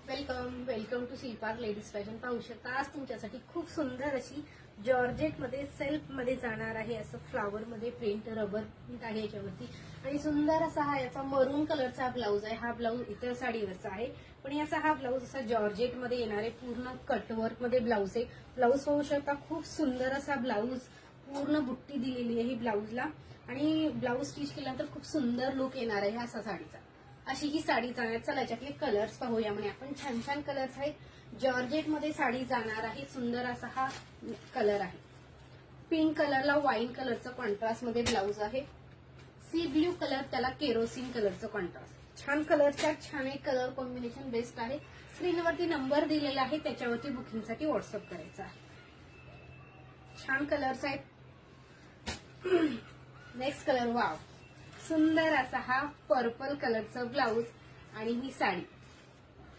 Welcome to Shilpa's ladies fashion. पाहू शकता आज तुमच्यासाठी खूप सुंदर अशी जॉर्जेट मध्ये सेल्फ मध्ये जाणार आहे असं फ्लावर मध्ये प्रिंट रबर प्रिंट आहे याच्यावरती आणि सुंदर असा हा याचा मरून कलरचा ब्लाऊज आहे। हा ब्लाऊज इतर साडीवरचा आहे पण याचा हा ब्लाऊज असा जॉर्जेट मध्ये येणार आहे। पूर्ण कटवर्क मध्ये ब्लाऊज आहे। ब्लाऊज पाहू शकता खूप सुंदर असा ब्लाऊज, पूर्ण बुट्टी दिलेली आहे ब्लाऊजला आणि ब्लाऊज स्टिच केल्यानंतर खूप सुंदर लुक येणार आहे असा साडीचा। अशी ही साडी जाणार। चला याच्यातले कलर्स पाहूया। म्हणजे आपण छान छान कलर्स आहेत। जॉर्जेट मध्ये साडी जाणार आहे। सुंदर असा हा कलर आहे। पिंक कलरला वाईन कलरचं कॉन्ट्रास्ट मध्ये ब्लाऊज आहे। सी ब्ल्यू कलर त्याला केरोसिन कलरचं कॉन्ट्रास्ट। छान कलरच्या छान एक कलर कॉम्बिनेशन बेस्ट आहे। स्क्रीनवरती नंबर दिलेला आहे त्याच्यावरती बुकिंगसाठी व्हॉट्सअप करायचा आहे। छान कलर्स आहेत। नेक्स्ट कलर वाव, सुंदर असा हा पर्पल कलरचा ब्लाऊज आणि ही साडी।